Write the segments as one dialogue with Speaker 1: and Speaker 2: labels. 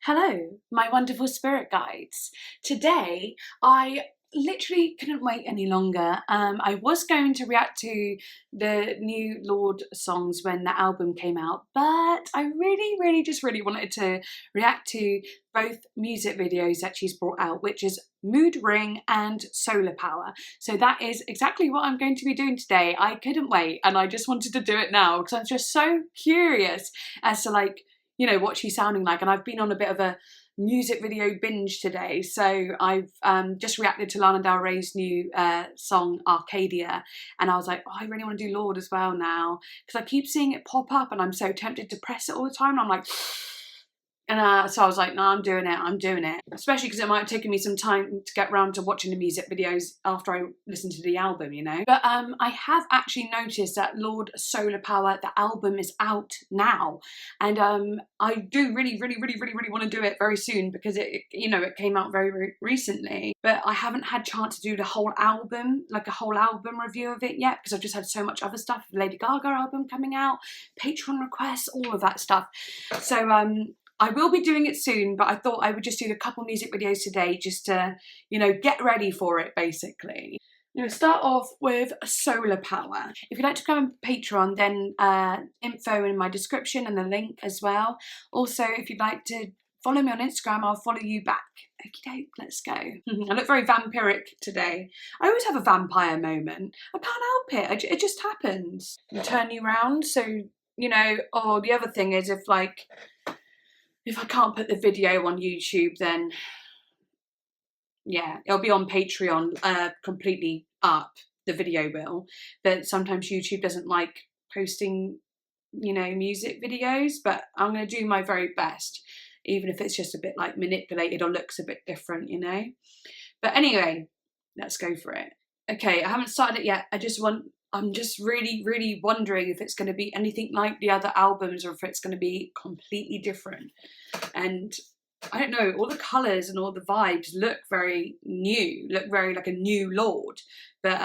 Speaker 1: Hello, my wonderful spirit guides. Today, I literally couldn't wait any longer. I was going to react to the new LORDE songs when the album came out, but I really wanted to react to both music videos that she's brought out, which is Mood Ring and Solar Power. So that is exactly what I'm going to be doing today. I couldn't wait and I just wanted to do it now because I'm just so curious as to what she's sounding like. And I've been on a bit of a music video binge today. So I've just reacted to Lana Del Rey's new song, Arcadia. And I was like, oh, I really want to do LORDE as well now. Because I keep seeing it pop up and I'm so tempted to press it all the time. And I'm like, and so I was like, no, I'm doing it. Especially because it might have taken me some time to get around to watching the music videos after I listened to the album, you know. But I have actually noticed that LORDE Solar Power, the album, is out now. And I do really want to do it very soon because it came out very recently. But I haven't had a chance to do the whole album, like a whole album review of it yet, because I've just had so much other stuff. Lady Gaga album coming out, patron requests, all of that stuff. So I will be doing it soon, but I thought I would just do a couple music videos today just to, get ready for it, basically. I'm going to start off with Solar Power. If you'd like to go on Patreon, then info in my description and the link as well. Also, if you'd like to follow me on Instagram, I'll follow you back. Okie doke, let's go. I look very vampiric today. I always have a vampire moment. I can't help it. It just happens. You turn you round, so, or the other thing is if I can't put the video on YouTube, then yeah, it'll be on Patreon completely up, the video will. But sometimes YouTube doesn't like posting, music videos, but I'm going to do my very best, even if it's just a bit like manipulated or looks a bit different, But anyway, let's go for it. Okay, I haven't started it yet. I'm just really wondering if it's going to be anything like the other albums or if it's going to be completely different. And I don't know, all the colours and all the vibes look very new, look very like a new LORDE. But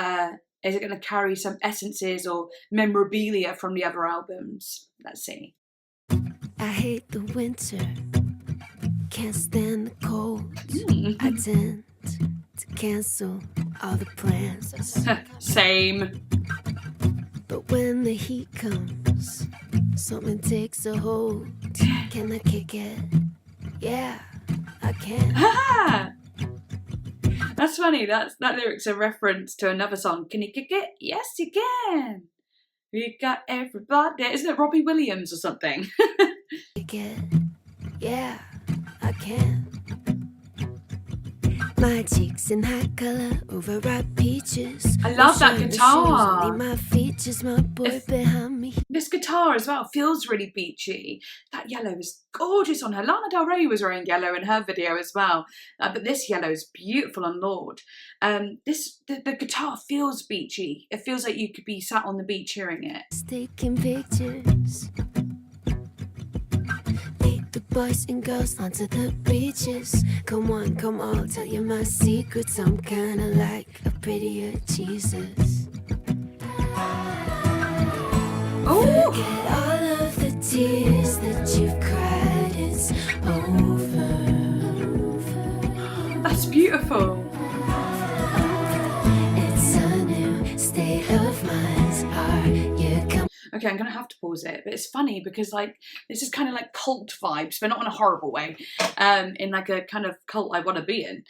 Speaker 1: is it going to carry some essences or memorabilia from the other albums? Let's see.
Speaker 2: I hate the winter, can't stand the cold. I tend to cancel all the plans.
Speaker 1: Same.
Speaker 2: But when the heat comes, something takes a hold. Can I kick it? Yeah, I can.
Speaker 1: That's funny. That lyric's a reference to another song. Can you kick it? Yes, you can. We got everybody. Isn't it Robbie Williams or something?
Speaker 2: Kick it? Yeah, I can. My cheeks in hot color, overripe peaches.
Speaker 1: I love that guitar.
Speaker 2: My features, my boy behind me.
Speaker 1: This guitar as well feels really beachy. That yellow is gorgeous on her. Lana Del Rey was wearing yellow in her video as well. But this yellow is beautiful on LORDE. The guitar feels beachy. It feels like you could be sat on the beach hearing it.
Speaker 2: Taking pictures. The boys and girls onto the beaches. Come on, I'll tell you my secrets. I'm kinda like a prettier Jesus.
Speaker 1: Oh!
Speaker 2: Forget all of the tears that you've cried. It's over.
Speaker 1: That's beautiful.
Speaker 2: It's a new state of mind. Are you coming?
Speaker 1: Okay, I'm going to have to pause it, but it's funny because this is kind of like cult vibes, but not in a horrible way, in like a kind of cult I want to be in.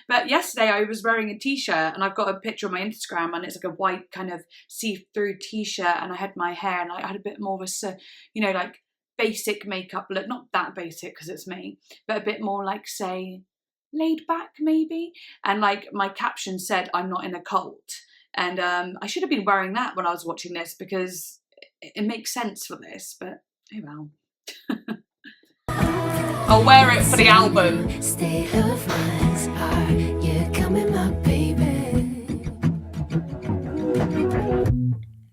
Speaker 1: But yesterday I was wearing a t-shirt and I've got a picture on my Instagram and it's like a white kind of see-through t-shirt and I had my hair and I had a bit more of a, like basic makeup look, not that basic because it's me, but a bit more like, say, laid back maybe. And like my caption said, I'm not in a cult. And I should have been wearing that when I was watching this because it makes sense for this, but oh well. I'll wear it for the album.
Speaker 2: State of mind, are you coming, my baby?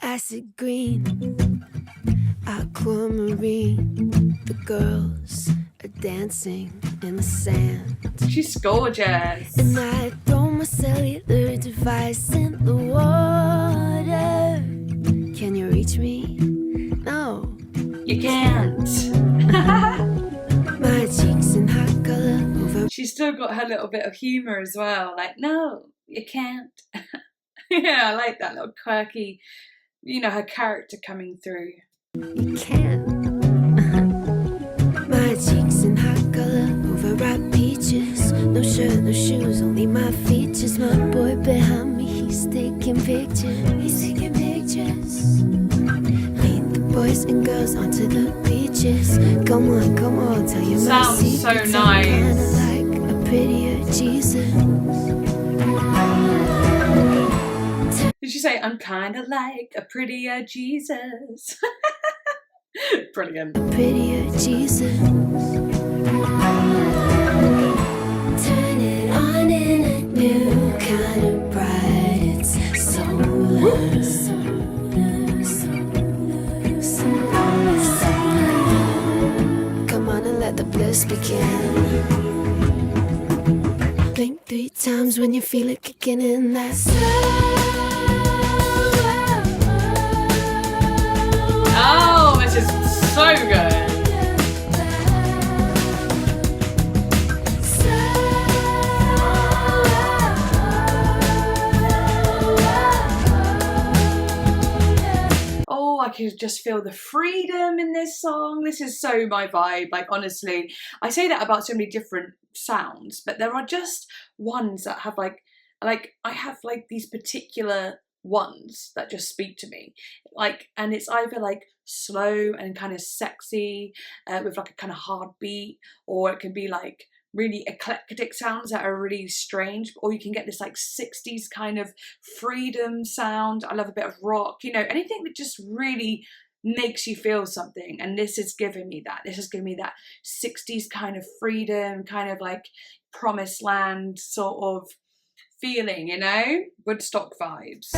Speaker 2: Acid green, aquamarine. The girls are dancing in the sand.
Speaker 1: She's gorgeous.
Speaker 2: And I throw my cellular device in the water. Can you reach me? No,
Speaker 1: you can't.
Speaker 2: my
Speaker 1: she's still got her little bit of humour as well. Like, no, you can't. Yeah, I like that little quirky, you know, her character coming through.
Speaker 2: You can't. My cheeks in hot color, overripe peaches. No shirt, no shoes, only my features. My boy behind me, he's taking pictures. He's taking pictures. Lead the boys and girls onto the beaches. Come on, tell you my
Speaker 1: secrets. Sounds so nice.
Speaker 2: I'm kinda like a prettier Jesus.
Speaker 1: Did she say, I'm kinda like a prettier Jesus? Brilliant.
Speaker 2: Prettier Jesus. Turn it on in a new kind of bright. It's solar, solar, solar, solar, solar. Come on and let the bliss begin. Blink 3 times when you feel it kicking in. That
Speaker 1: oh, this is so good. Oh, I could just feel the freedom in this song. This is so my vibe. Like, honestly, I say that about so many different sounds, but there are just ones that have like I have like these particular ones that just speak to me, like, and it's either like slow and kind of sexy with like a kind of hard beat, or it can be like really eclectic sounds that are really strange, or you can get this like 60s kind of freedom sound. I love a bit of rock, you know, anything that just really makes you feel something, and this is giving me that. This is giving me that 60s kind of freedom, kind of like promised land sort of feeling, you know, Woodstock vibes.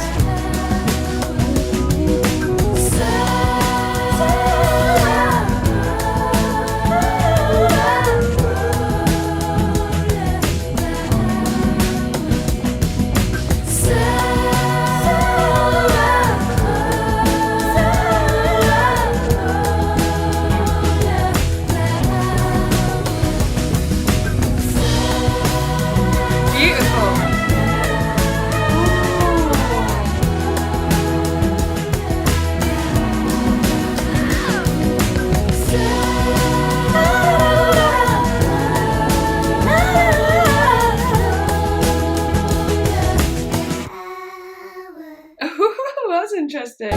Speaker 1: Interesting.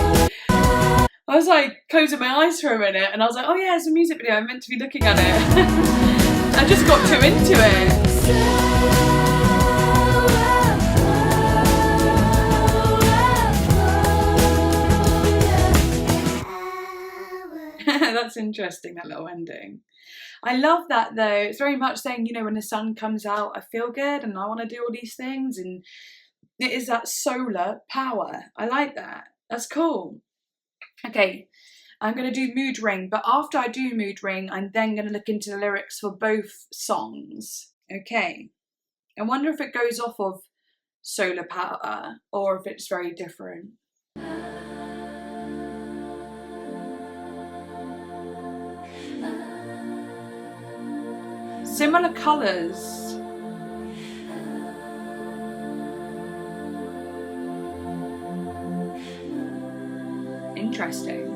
Speaker 1: I was like closing my eyes for a minute and I was like, oh yeah, it's a music video, I'm meant to be looking at it. I just got too into it. That's interesting, that little ending. I love that though. It's very much saying, you know, when the sun comes out, I feel good and I want to do all these things, and it is that solar power. I like that. That's cool. Okay, I'm going to do Mood Ring, but after I do Mood Ring, I'm then going to look into the lyrics for both songs. Okay, I wonder if it goes off of solar power or if it's very different. Similar colours. Interesting.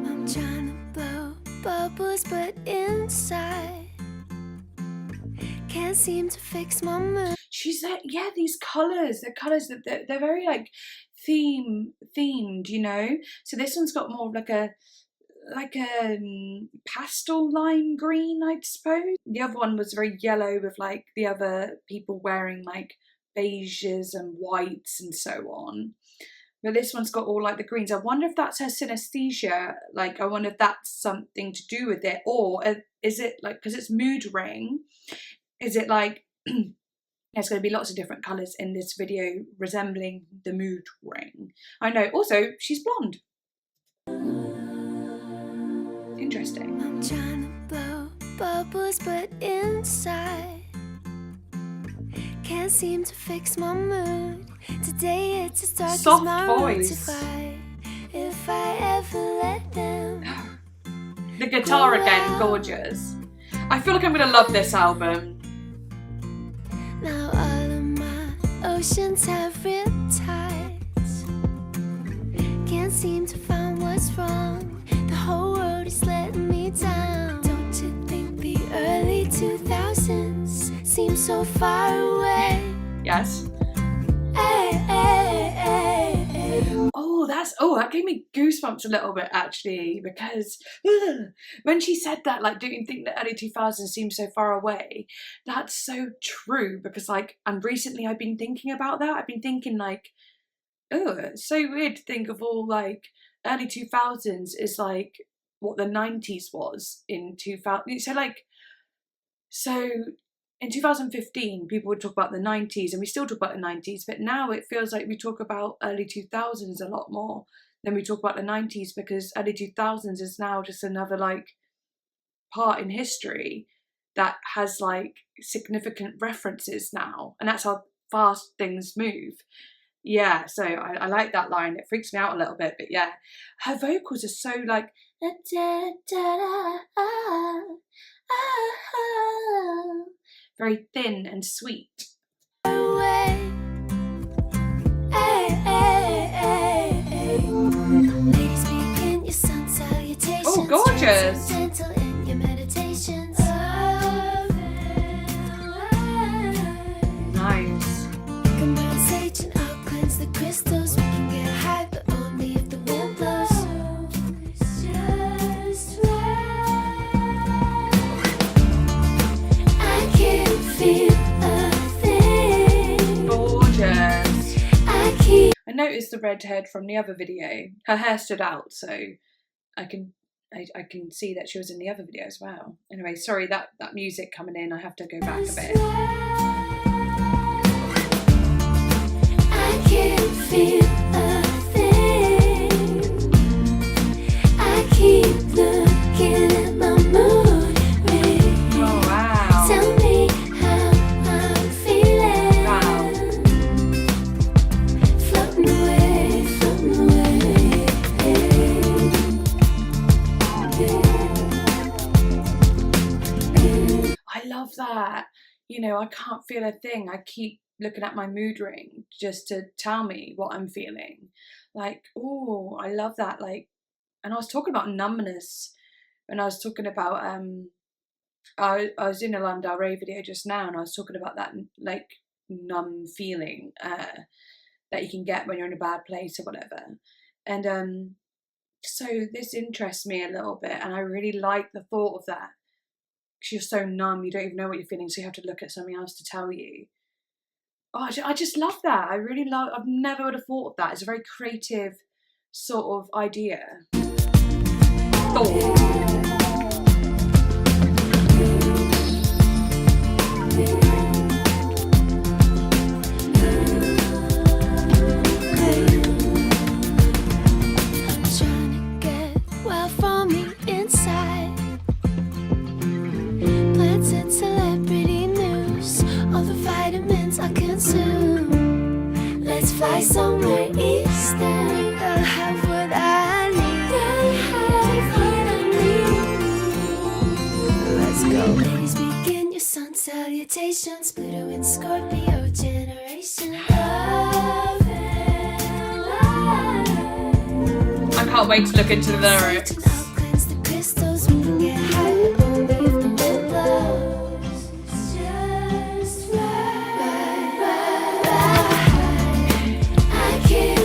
Speaker 2: I'm trying to blow bubbles, but inside can't seem to fix my mood.
Speaker 1: She's like, yeah, these colours, they're colours that they're very like themed, you know. So this one's got more of like a pastel lime green, I suppose. The other one was very yellow with like the other people wearing like beiges and whites and so on. But this one's got all like the greens. I wonder if that's her synesthesia. Like, I wonder if that's something to do with it. Or is it like, because it's Mood Ring, is it like, there's going to be lots of different colours in this video resembling the Mood Ring. I know. Also, she's blonde. Interesting.
Speaker 2: I'm trying to blow bubbles, but inside can't seem to fix my mood. Today it's as dark
Speaker 1: Soft
Speaker 2: as my
Speaker 1: voice.
Speaker 2: If I ever let them.
Speaker 1: The guitar again, gorgeous. I feel like I'm gonna love this album.
Speaker 2: Now all of my oceans have riptides. Can't seem to find what's wrong. The whole world is letting me down. Don't you think the early 2000s seem so far away?
Speaker 1: Yes.
Speaker 2: Hey, hey, hey, hey.
Speaker 1: Oh, that gave me goosebumps a little bit actually, because when she said that, like, don't you think the early 2000s seems so far away? That's so true, because like, and recently I've been thinking about that. I've been thinking like, oh, it's so weird to think of all like early 2000s is like what the 90s was in 2000. So in 2015, people would talk about the 90s, and we still talk about the 90s, but now it feels like we talk about early 2000s a lot more than we talk about the 90s, because early 2000s is now just another like part in history that has like significant references now, and that's how fast things move. Yeah, so I like that line. It freaks me out a little bit, but yeah, her vocals are so like very thin and sweet.
Speaker 2: Away. Hey, hey, hey, hey. Ladies, begin your sun salutations.
Speaker 1: Oh, gorgeous.
Speaker 2: Transcendental in your meditations.
Speaker 1: Nice.
Speaker 2: We can burn sage and I'll cleanse the crystals. We can get high, but only if the wind blows. It's just right. I can't feel a thing.
Speaker 1: Gorgeous.
Speaker 2: I
Speaker 1: noticed the red head from the other video. Her hair stood out, so I can see that she was in the other video as well. Anyway, sorry, that music coming in, I have to go back a bit.
Speaker 2: I can't feel a thing. I keep looking at my mood ring.
Speaker 1: Oh wow.
Speaker 2: Tell me how I'm feeling.
Speaker 1: Wow.
Speaker 2: Floating away, floating away.
Speaker 1: I love that. You know, I can't feel a thing. I keep looking at my mood ring just to tell me what I'm feeling. Like, oh, I love that. Like, and I was talking about numbness when I was talking about I was in a Lana Del Rey video just now, and I was talking about that like numb feeling that you can get when you're in a bad place or whatever. And so this interests me a little bit, and I really like the thought of that. Because you're so numb, you don't even know what you're feeling, so you have to look at something else to tell you. Oh, I just love that. I really love. I've never would have thought of that. It's a very creative sort of idea. Thought.
Speaker 2: Let's fly somewhere eastern. I'll have what I need. Let's go. Ladies, begin your sun salutations. Pluto and Scorpio generation. Love and light.
Speaker 1: I can't wait to look into the lyrics.
Speaker 2: I'll cleanse the crystals. We can get high, but only if the wind blows. It's just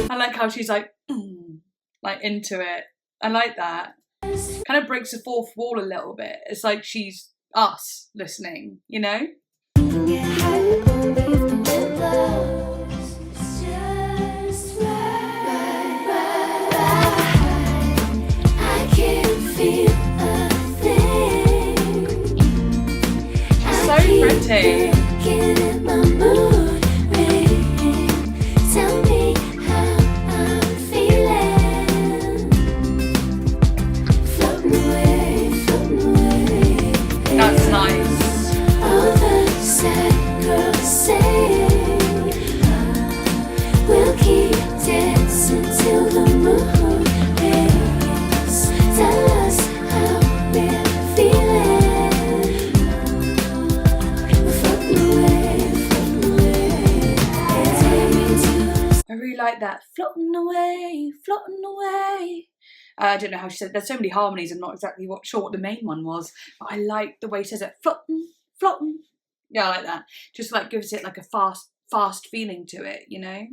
Speaker 1: I like how she's like into it. I like that. Kind of breaks the fourth wall a little bit. It's like she's us listening, you know? She's so pretty. That's nice.
Speaker 2: We'll keep dancing till the moon rays. Tell us how we're feeling.
Speaker 1: like that. Floating away, floating away. I don't know how she said it. There's so many harmonies. I'm not exactly sure what the main one was, but I like the way she says it. Floating, floating. Yeah, I like that. Just like gives it like a fast feeling to it, you know?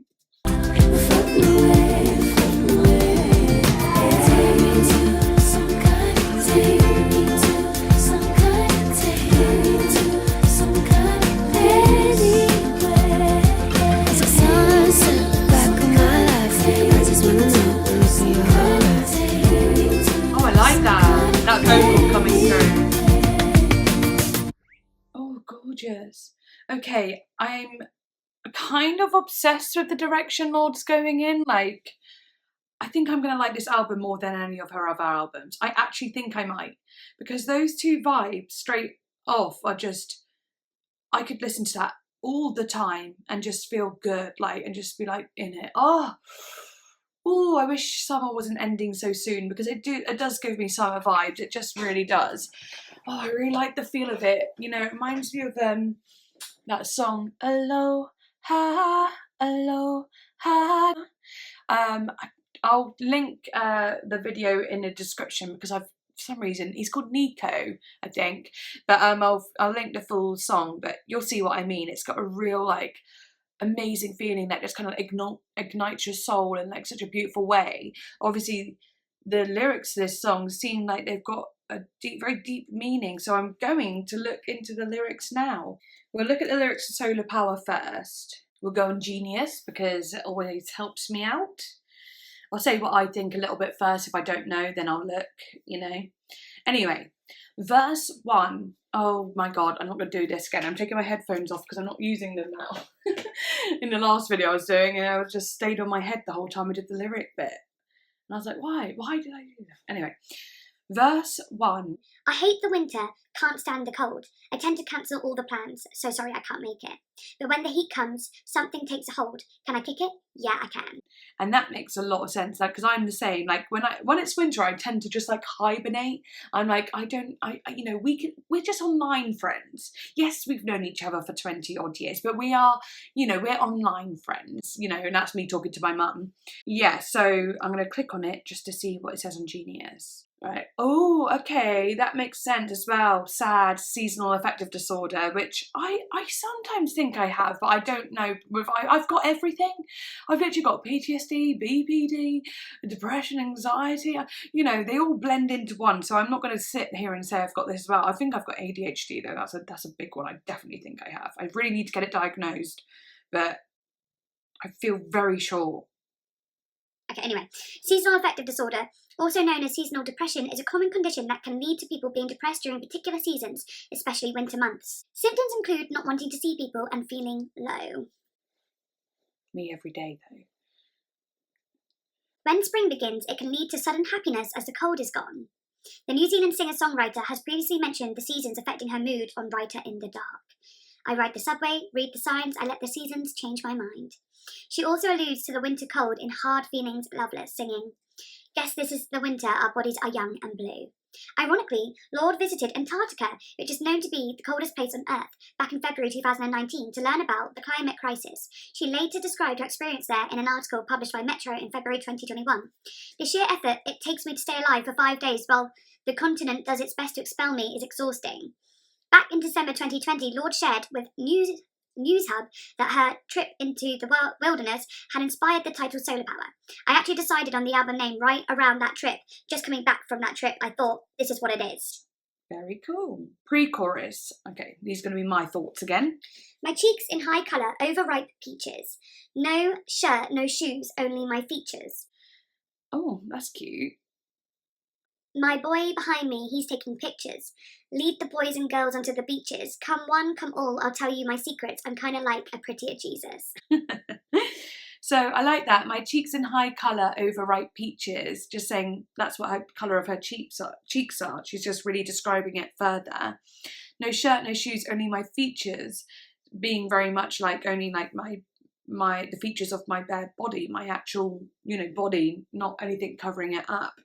Speaker 2: Floating away, floating away. Take me to some kind of, take me to some kind of, take me to some kind of anywhere. It's a sunset back of my life. I just wanna know when it's your heart.
Speaker 1: Oh, I like that. That vocal coming through. Oh, gorgeous. Okay, I'm kind of obsessed with the direction Lorde's going in. Like, I think I'm going to like this album more than any of her other albums. I actually think I might. Because those two vibes straight off are just, I could listen to that all the time and just feel good, like, and just be like in it. Oh, I wish summer wasn't ending so soon, because it does give me summer vibes. It just really does. Oh, I really like the feel of it. You know, it reminds me of that song, Aloha, Aloha. I'll link the video in the description, because for some reason, he's called Nico, I think. But I'll link the full song, but you'll see what I mean. It's got a real like amazing feeling that just kind of ignites your soul in like such a beautiful way. Obviously, the lyrics to this song seem like they've got a very deep meaning, so I'm going to look into the lyrics now. We'll look at the lyrics to Solar Power first. We'll go on Genius, because it always helps me out. I'll say what I think a little bit first. If I don't know, then I'll look, you know. Anyway, verse 1. Oh my god, I'm not going to do this again. I'm taking my headphones off because I'm not using them now. In the last video I was doing, I was just stayed on my head the whole time I did the lyric bit. And I was like, why? Why did I do that? Anyway, verse 1.
Speaker 3: I hate the winter, can't stand the cold. I tend to cancel all the plans, so sorry I can't make it. But when the heat comes, something takes a hold. Can I kick it? Yeah, I can.
Speaker 1: And that makes a lot of sense, like, because I'm the same. Like when it's winter, I tend to just like hibernate. I'm like, you know, we're just online friends. Yes, we've known each other for 20 odd years, but we are, you know, we're online friends, you know, and that's me talking to my mum. Yeah, so I'm going to click on it just to see what it says on Genius. Right. Oh, okay, that makes sense as well. Sad seasonal affective disorder, which I sometimes think I have, but I don't know. I've got everything. I've literally got PTSD, BPD, depression, anxiety. You know, they all blend into one. So I'm not going to sit here and say I've got this as well. I think I've got ADHD though. That's a big one. I definitely think I have. I really need to get it diagnosed, but I feel very sure.
Speaker 3: Okay, anyway, seasonal affective disorder, also known as seasonal depression, is a common condition that can lead to people being depressed during particular seasons, especially winter months. Symptoms include not wanting to see people and feeling low.
Speaker 1: Me every day though.
Speaker 3: When spring begins, it can lead to sudden happiness as the cold is gone. The New Zealand singer-songwriter has previously mentioned the seasons affecting her mood on Writer in the Dark. I ride the subway, read the signs, I let the seasons change my mind. She also alludes to the winter cold in Hard Feelings Loveless, singing, Guess this is the winter, our bodies are young and blue. Ironically, Lorde visited Antarctica, which is known to be the coldest place on Earth, back in February 2019 to learn about the climate crisis. She later described her experience there in an article published by Metro in February 2021. The sheer effort it takes me to stay alive for 5 days while the continent does its best to expel me is exhausting. Back in December 2020, Lorde shared with News Hub that her trip into the wilderness had inspired the title Solar Power. I actually decided on the album name right around that trip. Just coming back from that trip, I thought, this is what it is.
Speaker 1: Very cool. Pre-chorus. Okay, these are going to be my thoughts again.
Speaker 3: My cheeks in high colour, overripe peaches. No shirt, no shoes, only my features.
Speaker 1: Oh, that's cute.
Speaker 3: My boy behind me, he's taking pictures. Lead the boys and girls onto the beaches. Come one, come all, I'll tell you my secrets. I'm kind of like a prettier Jesus.
Speaker 1: So I like that. My cheeks in high colour, overripe peaches. Just saying that's what her colour of her cheeks are. She's just really describing it further. No shirt, no shoes, only my features. Being very much like only like the features of my bare body, my actual, you know, body, not anything covering it up.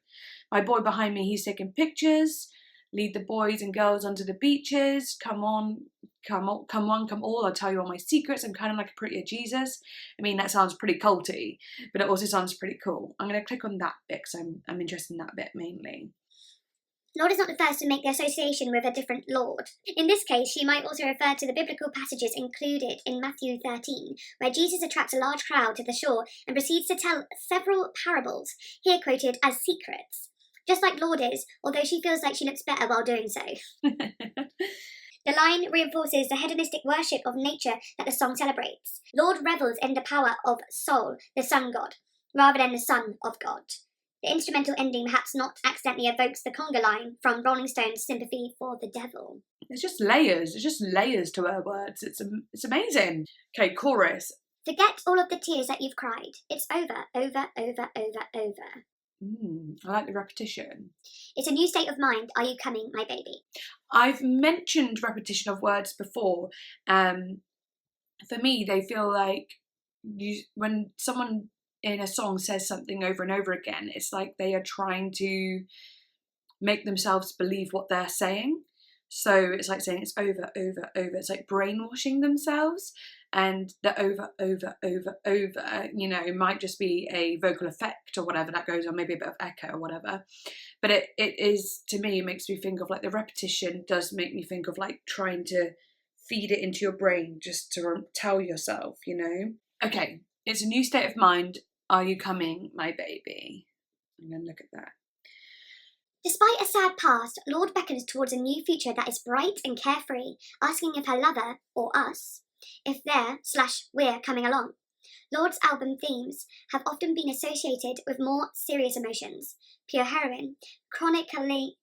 Speaker 1: My boy behind me, he's taking pictures. lead the boys and girls onto the beaches. Come on, come all. I'll tell you all my secrets. I'm kind of like a prettier Jesus. I mean, that sounds pretty culty, but it also sounds pretty cool. I'm going to click on that bit because I'm interested in that bit mainly.
Speaker 3: Lorde is not the first to make the association with a different Lord. In this case, she might also refer to the biblical passages included in Matthew 13, where Jesus attracts a large crowd to the shore and proceeds to tell several parables, here quoted as secrets. Just like Lorde is, although she feels like she looks better while doing so. The line reinforces the hedonistic worship of nature that the song celebrates. Lorde revels in the power of Sol, the sun god, rather than the Son of God. The instrumental ending perhaps not accidentally evokes the conga line from Rolling Stone's Sympathy for the Devil.
Speaker 1: There's just layers. There's just layers to her words. It's amazing. Okay, chorus.
Speaker 3: Forget all of the tears that you've cried. It's over, over, over, over, over.
Speaker 1: I like the repetition.
Speaker 3: It's a new state of mind. Are you coming, my baby?
Speaker 1: I've mentioned repetition of words before. For me, they feel like when someone in a song says something over and over again, it's like they are trying to make themselves believe what they're saying. So it's like saying it's over, over, over. It's like brainwashing themselves. And the over, over, over, over, you know, it might just be a vocal effect or whatever that goes on, maybe a bit of echo or whatever. But it is, to me, it makes me think of like the repetition does make me think of like trying to feed it into your brain just to tell yourself, you know. Okay, it's a new state of mind. Are you coming, my baby? I'm going to look at that.
Speaker 3: Despite a sad past, Lorde beckons towards a new future that is bright and carefree, asking if her lover, or us, if they're/we're coming along. Lorde's album themes have often been associated with more serious emotions, pure heroine, chronicling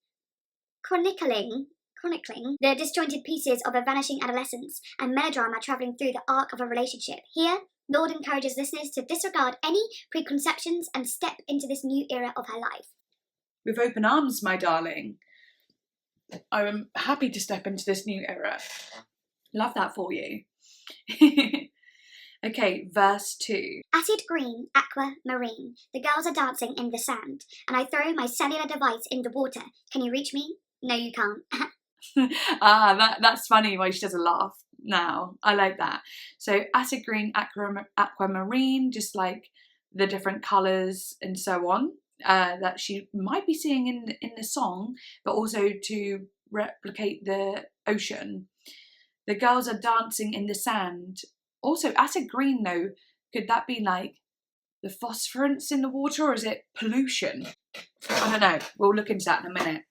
Speaker 3: the disjointed pieces of a vanishing adolescence, and melodrama travelling through the arc of a relationship. Here, Lorde encourages listeners to disregard any preconceptions and step into this new era of her life.
Speaker 1: With open arms, my darling. I'm happy to step into this new era. Love that for you. Okay, verse 2.
Speaker 3: Acid green, aqua marine. The girls are dancing in the sand, and I throw my cellular device in the water. Can you reach me? No, you can't.
Speaker 1: That's funny why she doesn't laugh now. I like that. So acid green, aquamarine, just like the different colours and so on that she might be seeing in the song, but also to replicate the ocean. The girls are dancing in the sand. Also, acid green though, could that be like the phosphorants in the water, or is it pollution? I don't know. We'll look into that in a minute.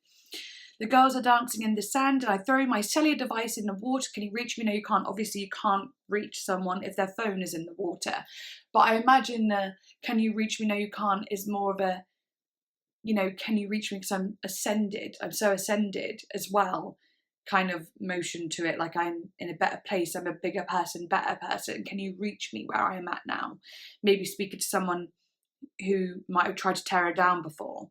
Speaker 1: The girls are dancing in the sand, and I throw my cellular device in the water. Can you reach me? No, you can't. Obviously, you can't reach someone if their phone is in the water. But I imagine the can you reach me? No, you can't is more of a, you know, can you reach me because I'm ascended. I'm so ascended as well, kind of motion to it. Like I'm in a better place. I'm a bigger person, better person. Can you reach me where I am at now? Maybe speaking to someone who might have tried to tear her down before.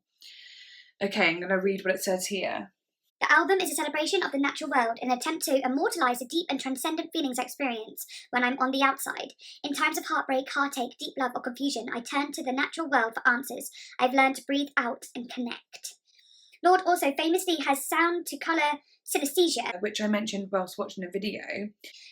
Speaker 1: Okay, I'm going to read what it says here.
Speaker 3: The album is a celebration of the natural world in an attempt to immortalise the deep and transcendent feelings I experience when I'm on the outside. In times of heartbreak, heartache, deep love or confusion, I turn to the natural world for answers. I've learned to breathe out and connect. Lorde also famously has sound to colour synesthesia,
Speaker 1: which I mentioned whilst watching a video.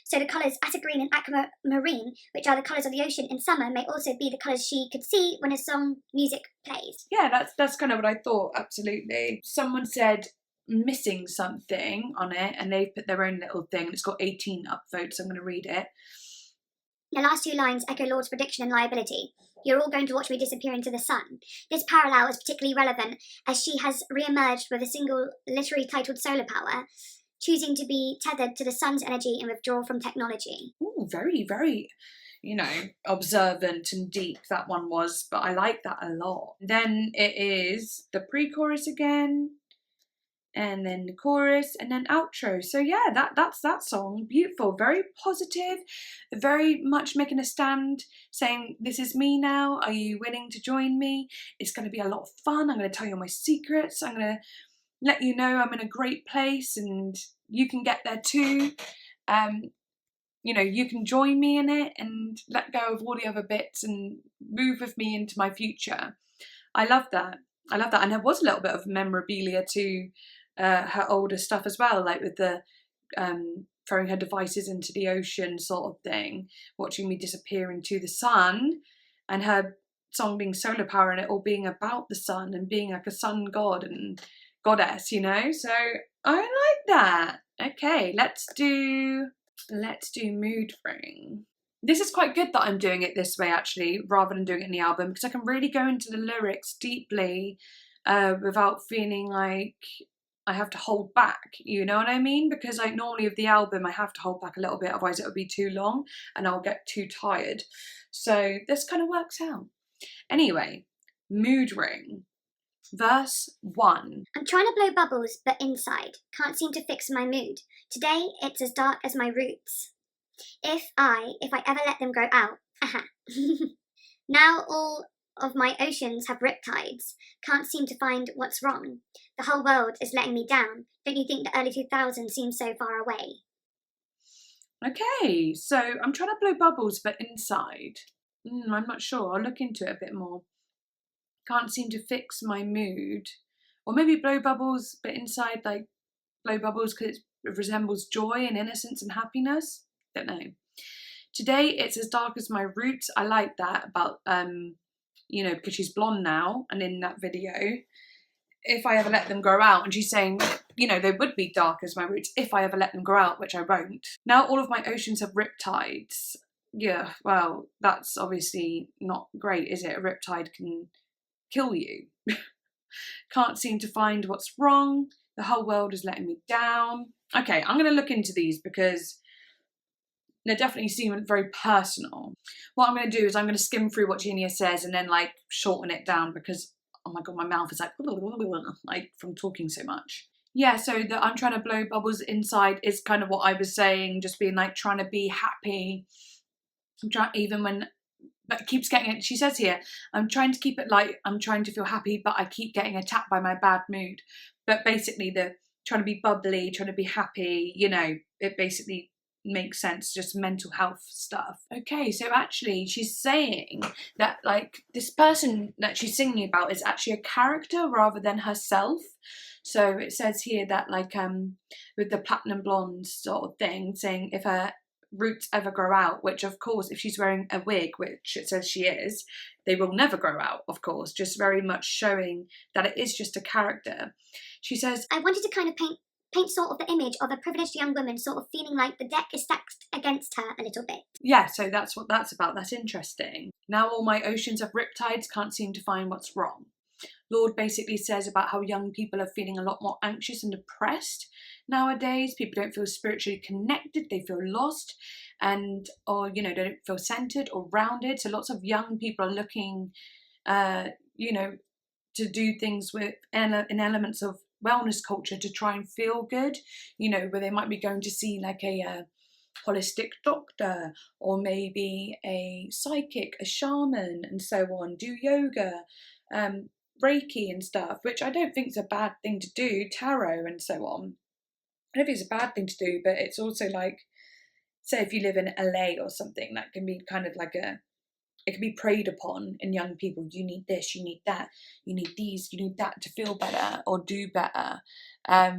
Speaker 3: So the colours acid green and aquamarine, which are the colours of the ocean in summer, may also be the colours she could see when a song music plays.
Speaker 1: Yeah, that's kind of what I thought, absolutely. Someone said missing something on it, and they've put their own little thing, and it's got 18 upvotes, so I'm going to read it.
Speaker 3: The last two lines echo Lorde's prediction and liability. You're all going to watch me disappear into the sun. This parallel is particularly relevant as she has re-emerged with a single literary titled Solar Power, choosing to be tethered to the sun's energy and withdraw from technology.
Speaker 1: Ooh, very, very, you know, observant and deep that one was, but I like that a lot. Then it is the pre-chorus again, and then the chorus, and then outro. So yeah, that's that song. Beautiful, very positive, very much making a stand, saying this is me now, are you willing to join me? It's going to be a lot of fun. I'm going to tell you all my secrets. I'm going to let you know I'm in a great place and you can get there too. You know, you can join me in it and let go of all the other bits and move with me into my future. I love that. And there was a little bit of memorabilia too her older stuff as well, like with the throwing her devices into the ocean sort of thing, watching me disappear into the sun, and her song being solar power and it all being about the sun and being like a sun god and goddess, you know. So I like that. Okay, let's do mood ring. This is quite good that I'm doing it this way actually, rather than doing it in the album, because I can really go into the lyrics deeply without feeling like I have to hold back, you know what I mean? Because like normally with the album I have to hold back a little bit, otherwise it would be too long and I'll get too tired. So this kind of works out. Anyway, mood ring. Verse 1.
Speaker 3: I'm trying to blow bubbles, but inside. Can't seem to fix my mood. Today, it's as dark as my roots. If I ever let them grow out. Aha. Now all of my oceans have riptides. Can't seem to find what's wrong. The whole world is letting me down. Don't you think the early 2000s seems so far away?
Speaker 1: Okay, so I'm trying to blow bubbles, but inside. I'm not sure. I'll look into it a bit more. Can't seem to fix my mood. Or maybe blow bubbles, but inside, like blow bubbles because it resembles joy and innocence and happiness. Don't know. Today, it's as dark as my roots. I like that about, you know, because she's blonde now. And in that video, if I ever let them grow out, and she's saying, you know, they would be dark as my roots if I ever let them grow out, which I won't. Now all of my oceans have riptides. Yeah, well, that's obviously not great, is it? A riptide can kill you. Can't seem to find what's wrong. The whole world is letting me down. Okay, I'm going to look into these because they definitely seem very personal. What I'm going to do is I'm going to skim through what Genia says and then like shorten it down because, oh my god, my mouth is like from talking so much. Yeah, so that I'm trying to blow bubbles inside is kind of what I was saying, just being like trying to be happy. I'm trying, even when, but it keeps getting it. She says here, I'm trying to keep it light. I'm trying to feel happy, but I keep getting attacked by my bad mood. But basically, the trying to be bubbly, trying to be happy, you know, it basically makes sense, just mental health stuff. Okay, so actually she's saying that like this person that she's singing about is actually a character rather than herself. So it says here that like with the platinum blonde sort of thing, saying if her roots ever grow out, which of course if she's wearing a wig, which it says she is, they will never grow out, of course, just very much showing that it is just a character. She says,
Speaker 3: I wanted to kind of paint sort of the image of a privileged young woman sort of feeling like the deck is stacked against her a little bit.
Speaker 1: Yeah, so that's what that's about. That's interesting. Now all my oceans have riptides, can't seem to find what's wrong. LORDE basically says about how young people are feeling a lot more anxious and depressed nowadays. People don't feel spiritually connected, they feel lost and, or, you know, don't feel centered or rounded. So lots of young people are looking, you know, to do things with in elements of wellness culture to try and feel good, you know, where they might be going to see like a holistic doctor or maybe a psychic, a shaman and so on, do yoga, Reiki and stuff, which I don't think is a bad thing to do, tarot and so on. I don't think it's a bad thing to do, but it's also like, say if you live in LA or something, that can be kind of like it can be preyed upon in young people. You need this, you need that, you need these, you need that to feel better or do better,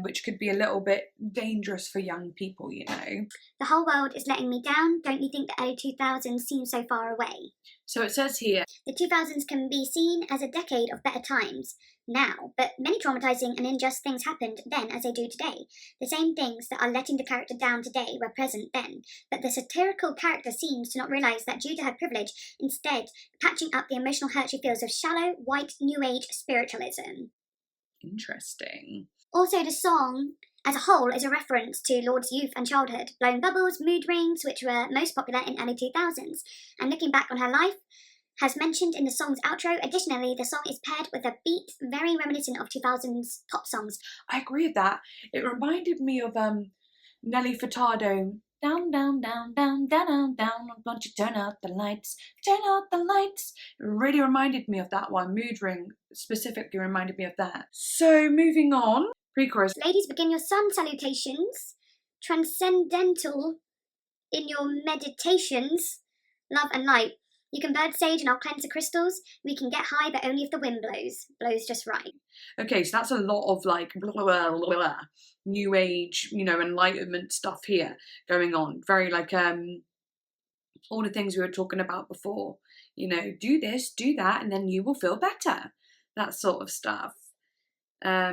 Speaker 1: which could be a little bit dangerous for young people, you know.
Speaker 3: The whole world is letting me down. Don't you think the early 2000s seem so far away?
Speaker 1: So it says here,
Speaker 3: the 2000s can be seen as a decade of better times now, but many traumatizing and unjust things happened then as they do today. The same things that are letting the character down today were present then, but the satirical character seems to not realize that due to her privilege, instead patching up the emotional hurt she feels with shallow, white, new age spiritualism.
Speaker 1: Interesting.
Speaker 3: Also, the song as a whole is a reference to LORDE's youth and childhood, blowing bubbles, mood rings, which were most popular in early 2000s, and looking back on her life, has mentioned in the song's outro. Additionally, the song is paired with a beat very reminiscent of 2000s pop songs.
Speaker 1: I agree with that. It reminded me of Nelly Furtado. Down, down, down, down, down, down, down. Won't you turn out the lights? Turn out the lights. It really reminded me of that one. Mood ring specifically reminded me of that. So moving on. Pre-chorus.
Speaker 3: Ladies, begin your sun salutations. Transcendental in your meditations. Love and light. You can bird sage and I'll cleanse the crystals. We can get high, but only if the wind blows just right.
Speaker 1: Okay, so that's a lot of like blah, blah, blah, blah, blah, new age, enlightenment stuff here going on. Very like all the things we were talking about before. Do this, do that, and then you will feel better. That sort of stuff. I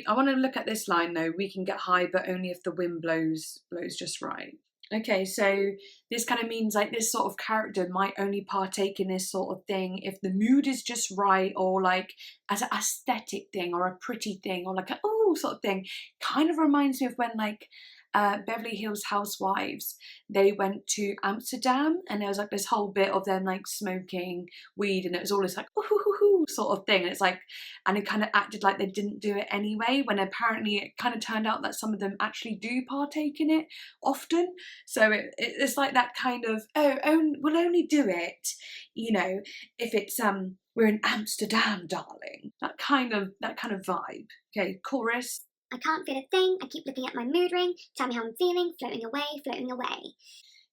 Speaker 1: want to look at this line though. We can get high, but only if the wind blows just right. Okay, so this kind of means like this sort of character might only partake in this sort of thing if the mood is just right, or like as an aesthetic thing or a pretty thing or like a sort of thing. Kind of reminds me of when like Beverly Hills Housewives, they went to Amsterdam and there was like this whole bit of them like smoking weed and it was all this like ooh sort of thing, and it's like, and it kind of acted like they didn't do it anyway, when apparently it kind of turned out that some of them actually do partake in it often. So it's like that kind of we'll only do it if it's we're in Amsterdam, darling, that kind of vibe. Okay, chorus.
Speaker 3: I can't feel a thing, I keep looking at my mood ring, tell me how I'm feeling, floating away, floating away.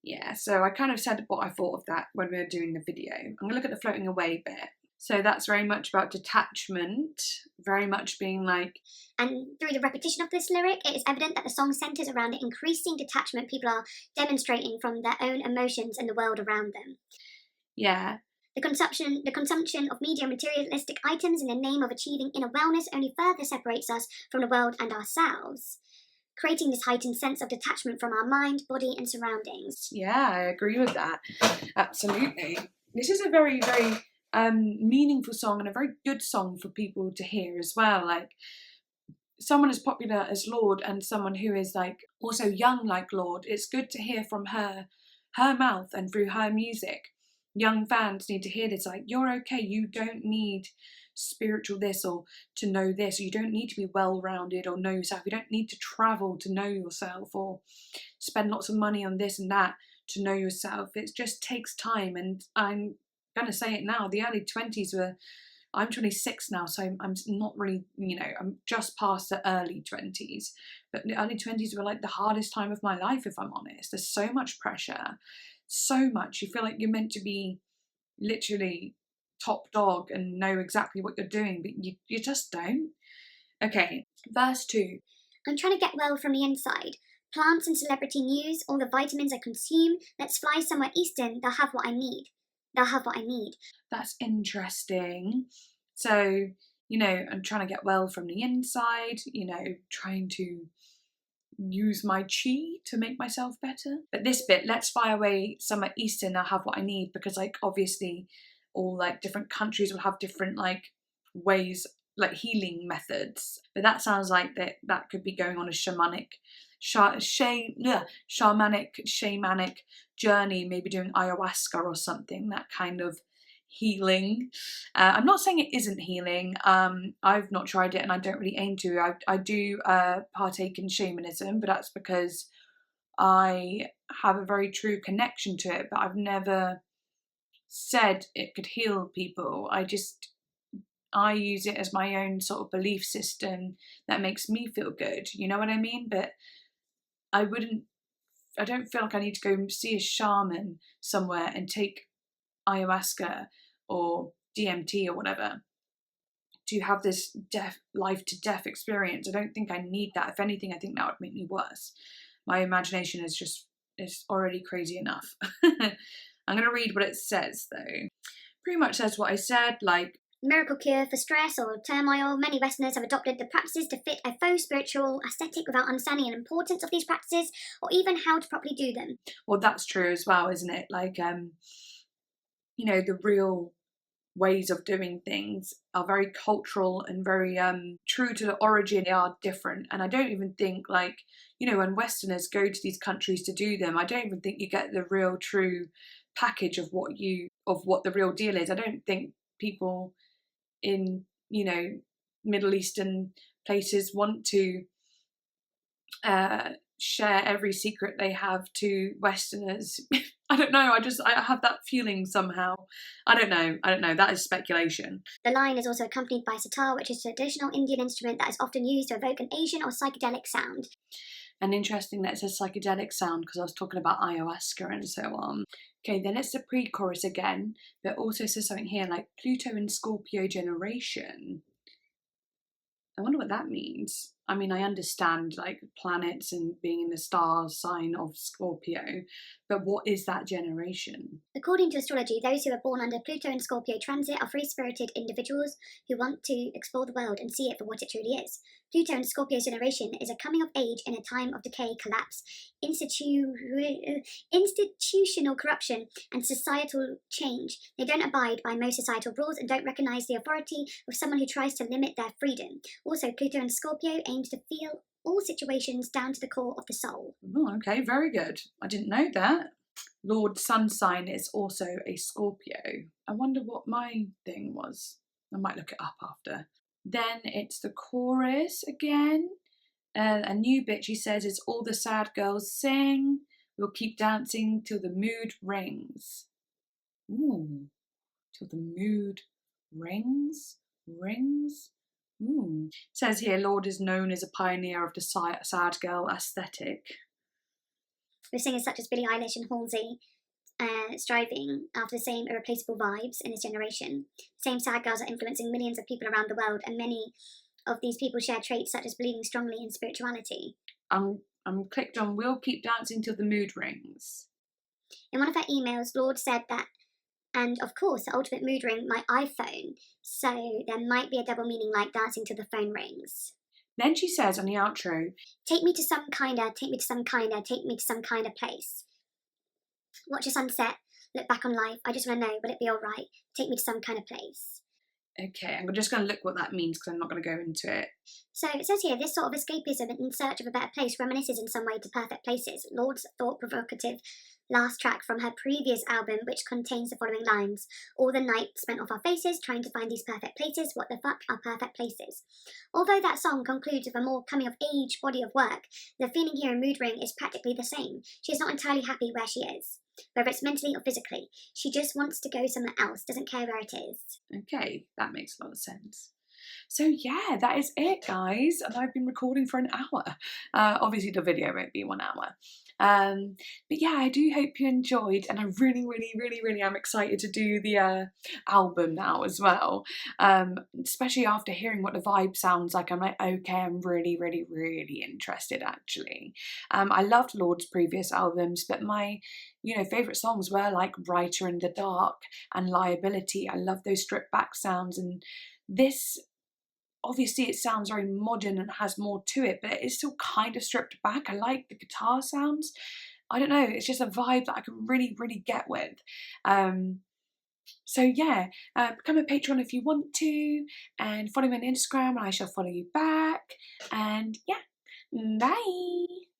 Speaker 1: Yeah, so I kind of said what I thought of that when we were doing the video. I'm going to look at the floating away bit. So that's very much about detachment, very much being like...
Speaker 3: And through the repetition of this lyric, it is evident that the song centres around the increasing detachment people are demonstrating from their own emotions and the world around them.
Speaker 1: Yeah.
Speaker 3: The consumption of media materialistic items in the name of achieving inner wellness only further separates us from the world and ourselves, creating this heightened sense of detachment from our mind, body and surroundings.
Speaker 1: Yeah, I agree with that. Absolutely. This is a very, very meaningful song and a very good song for people to hear as well. Like someone as popular as LORDE and someone who is like also young like LORDE, it's good to hear from her mouth and through her music. Young fans need to hear this, like, you're okay, you don't need spiritual this or to know this, or you don't need to be well-rounded or know yourself, you don't need to travel to know yourself or spend lots of money on this and that to know yourself. It just takes time, and I'm going to say it now, the early 20s were, I'm 26 now, so I'm not really, I'm just past the early 20s, but the early 20s were like the hardest time of my life, if I'm honest. There's so much pressure. So much. You feel like you're meant to be literally top dog and know exactly what you're doing, but you just don't. Okay, verse 2.
Speaker 3: I'm trying to get well from the inside. Plants and celebrity news, all the vitamins I consume. Let's fly somewhere eastern. They'll have what I need. That's
Speaker 1: interesting. So, I'm trying to get well from the inside, trying to use my chi to make myself better. But this bit, let's fly away somewhere eastern, I'll have what I need, because like obviously all like different countries will have different like ways, like healing methods, but that sounds like that could be going on a shamanic journey, maybe doing ayahuasca or something, that kind of healing. I'm not saying it isn't healing. I've not tried it and I don't really aim to. I do partake in shamanism, but that's because I have a very true connection to it, but I've never said it could heal people. I use it as my own sort of belief system that makes me feel good, you know what I mean? But I don't feel like I need to go see a shaman somewhere and take ayahuasca or DMT or whatever to have this life to death experience. I don't think I need that. If anything, I think that would make me worse. My imagination is already crazy enough. I'm going to read what it says though. Pretty much says what I said, like,
Speaker 3: miracle cure for stress or turmoil. Many Westerners have adopted the practices to fit a faux spiritual aesthetic without understanding the importance of these practices or even how to properly do them.
Speaker 1: Well, that's true as well, isn't it? Like, the real ways of doing things are very cultural and very true to the origin. They are different, and I don't even think, like, when Westerners go to these countries to do them, I don't even think you get the real true package of what the real deal is. I don't think people in Middle Eastern places want to share every secret they have to Westerners. I don't know, I have that feeling somehow. I don't know, that is speculation.
Speaker 3: The line is also accompanied by sitar, which is a traditional Indian instrument that is often used to evoke an Asian or psychedelic sound.
Speaker 1: And interesting that it's a psychedelic sound because I was talking about ayahuasca and so on. Okay, then it's the pre-chorus again, but also says something here like Pluto and Scorpio generation. I wonder what that means. I mean, I understand like planets and being in the star sign of Scorpio, but what is that generation?
Speaker 3: According to astrology, those who are born under Pluto and Scorpio transit are free-spirited individuals who want to explore the world and see it for what it truly is. Pluto and Scorpio's generation is a coming of age in a time of decay, collapse, institutional corruption, and societal change. They don't abide by most societal rules and don't recognise the authority of someone who tries to limit their freedom. Also, Pluto and Scorpio aims to feel all situations down to the core of the soul.
Speaker 1: Oh, okay, very good. I didn't know that. Lord Sun sign is also a Scorpio. I wonder what my thing was. I might look it up after. Then it's the chorus again. A new bit, she says, is all the sad girls sing. We'll keep dancing till the mood rings. Ooh, till the mood rings? Ooh. It says here, Lorde is known as a pioneer of the sad girl aesthetic.
Speaker 3: With singers such as Billie Eilish and Halsey striving after the same irreplaceable vibes in his generation. The same sad girls are influencing millions of people around the world, and many of these people share traits such as believing strongly in spirituality.
Speaker 1: I'm clicked on We'll Keep Dancing Till the Mood Rings.
Speaker 3: In one of her emails, Lorde said that, and of course, the ultimate mood ring, my iPhone, so there might be a double meaning like dancing till the phone rings.
Speaker 1: Then she says on the outro,
Speaker 3: take me to some kinda, take me to some kinda, take me to some kinda place. Watch a sunset, look back on life, I just want to know, will it be alright? Take me to some kind of place.
Speaker 1: Okay, I'm just going to look what that means because I'm not going to go into it.
Speaker 3: So it says here, this sort of escapism in search of a better place reminisces in some way to Perfect Places, Lorde's thought-provocative last track from her previous album, which contains the following lines. All the night spent off our faces, trying to find these perfect places. What the fuck are perfect places? Although that song concludes with a more coming-of-age body of work, the feeling here in Mood Ring is practically the same. She is not entirely happy where she is, whether it's mentally or physically. She just wants to go somewhere else, doesn't care where it is.
Speaker 1: Okay, that makes a lot of sense. So yeah, that is it, guys. And I've been recording for an hour. Obviously the video won't be 1 hour. But yeah, I do hope you enjoyed, and I really am excited to do the album now as well. Especially after hearing what the vibe sounds like, I'm like, okay, I'm really interested actually. I loved Lorde's previous albums, but my favourite songs were like Brighter in the Dark and Liability. I love those stripped back sounds, and this, obviously it sounds very modern and has more to it, but it is still kind of stripped back. I like the guitar sounds. I don't know, it's just a vibe that I can really get with. So yeah, become a patron if you want to, and follow me on Instagram and I shall follow you back. And yeah, bye!